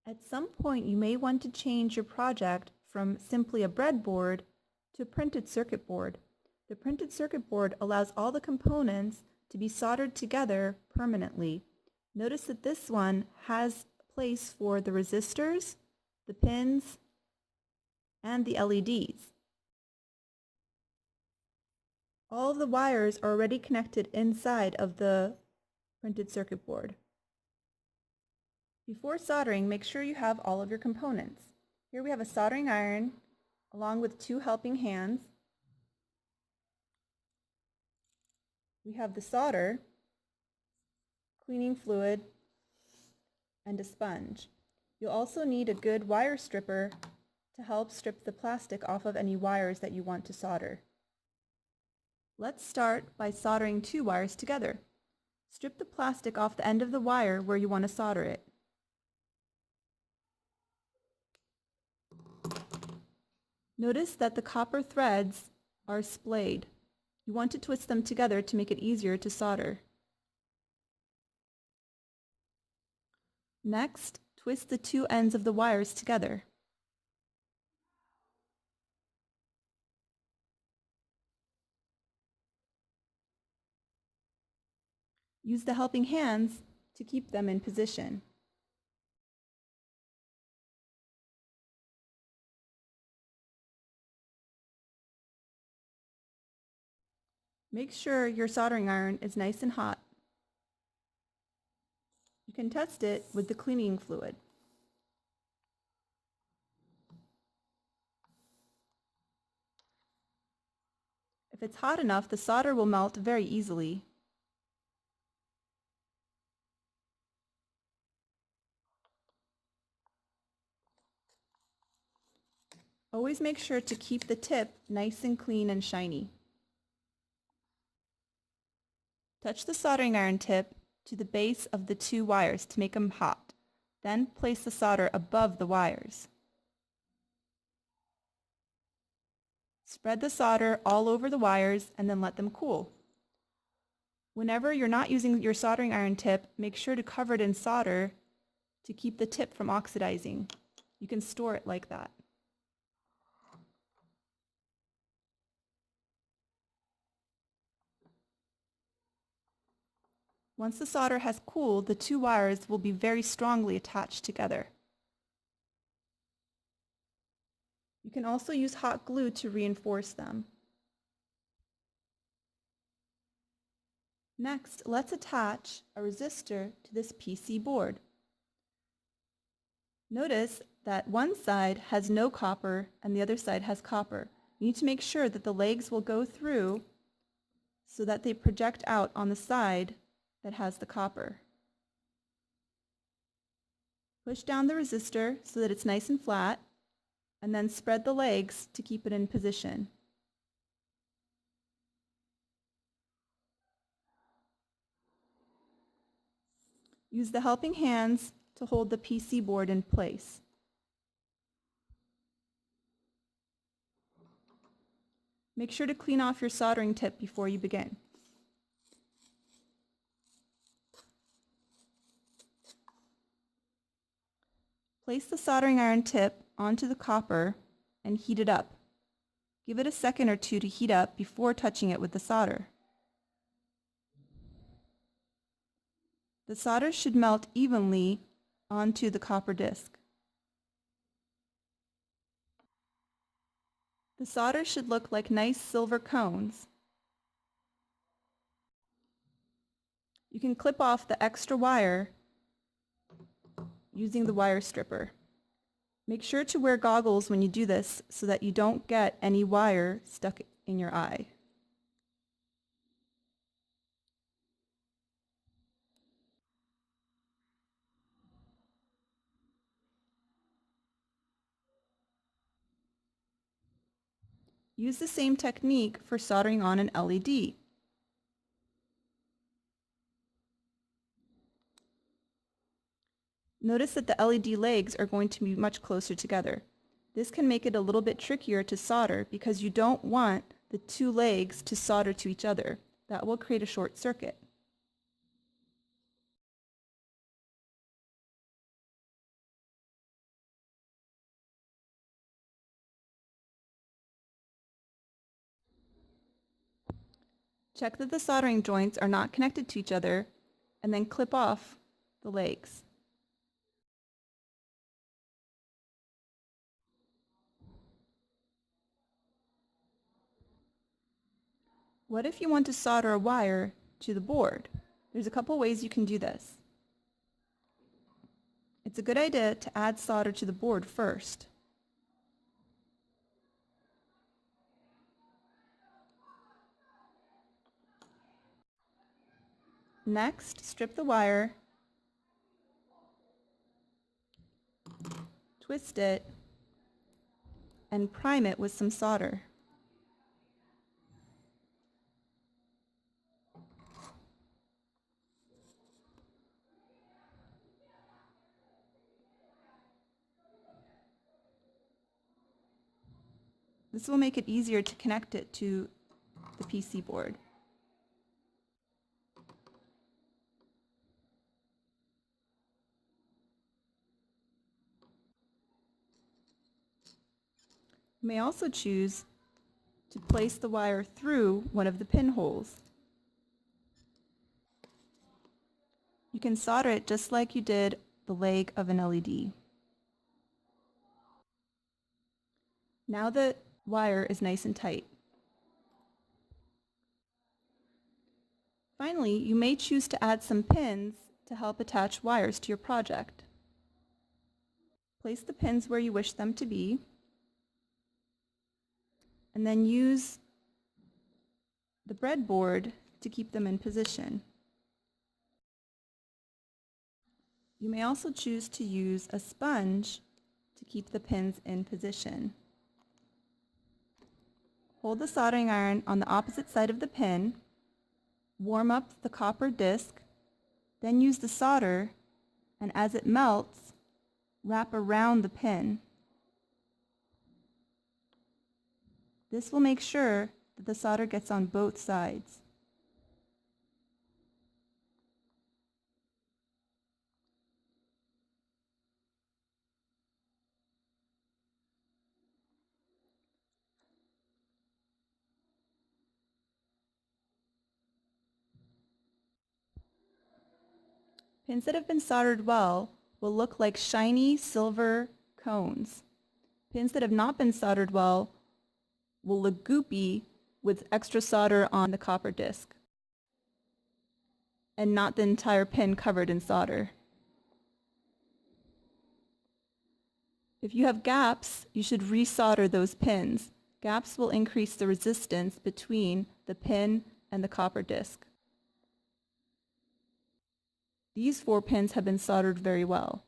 At some point, you may want to change your project from simply a breadboard to a printed circuit board. The printed circuit board allows all the components to be soldered together permanently. Notice that this one has a place for the resistors, the pins, and the LEDs. All of the wires are already connected inside of the printed circuit board. Before soldering, make sure you have all of your components. Here we have a soldering iron along with 2 helping hands. We have the solder, cleaning fluid, and a sponge. You'll also need a good wire stripper to help strip the plastic off of any wires that you want to solder. Let's start by soldering 2 wires together. Strip the plastic off the end of the wire where you want to solder it. Notice that the copper threads are splayed. You want to twist them together to make it easier to solder. Next, twist the 2 ends of the wires together. Use the helping hands to keep them in position. Make sure your soldering iron is nice and hot. You can test it with the cleaning fluid. If it's hot enough, the solder will melt very easily. Always make sure to keep the tip nice and clean and shiny. Touch the soldering iron tip to the base of the 2 wires to make them hot. Then place the solder above the wires. Spread the solder all over the wires and then let them cool. Whenever you're not using your soldering iron tip, make sure to cover it in solder to keep the tip from oxidizing. You can store it like that. Once the solder has cooled, the 2 wires will be very strongly attached together. You can also use hot glue to reinforce them. Next, let's attach a resistor to this PC board. Notice that one side has no copper and the other side has copper. You need to make sure that the legs will go through so that they project out on the side that has the copper. Push down the resistor so that it's nice and flat, and then spread the legs to keep it in position. Use the helping hands to hold the PC board in place. Make sure to clean off your soldering tip before you begin. Place the soldering iron tip onto the copper and heat it up. Give it a second or 2 to heat up before touching it with the solder. The solder should melt evenly onto the copper disc. The solder should look like nice silver cones. You can clip off the extra wire using the wire stripper. Make sure to wear goggles when you do this so that you don't get any wire stuck in your eye. Use the same technique for soldering on an LED. Notice that the LED legs are going to be much closer together. This can make it a little bit trickier to solder because you don't want the 2 legs to solder to each other. That will create a short circuit. Check that the soldering joints are not connected to each other, and then clip off the legs. What if you want to solder a wire to the board? There's a couple ways you can do this. It's a good idea to add solder to the board first. Next, strip the wire, twist it, and prime it with some solder. This will make it easier to connect it to the PC board. You may also choose to place the wire through one of the pinholes. You can solder it just like you did the leg of an LED. Now the wire is nice and tight. Finally, you may choose to add some pins to help attach wires to your project. Place the pins where you wish them to be, and then use the breadboard to keep them in position. You may also choose to use a sponge to keep the pins in position. Hold the soldering iron on the opposite side of the pin, warm up the copper disc, then use the solder, and as it melts, wrap around the pin. This will make sure that the solder gets on both sides. Pins that have been soldered well will look like shiny silver cones. Pins that have not been soldered well will look goopy with extra solder on the copper disc and not the entire pin covered in solder. If you have gaps, you should resolder those pins. Gaps will increase the resistance between the pin and the copper disc. These 4 pins have been soldered very well.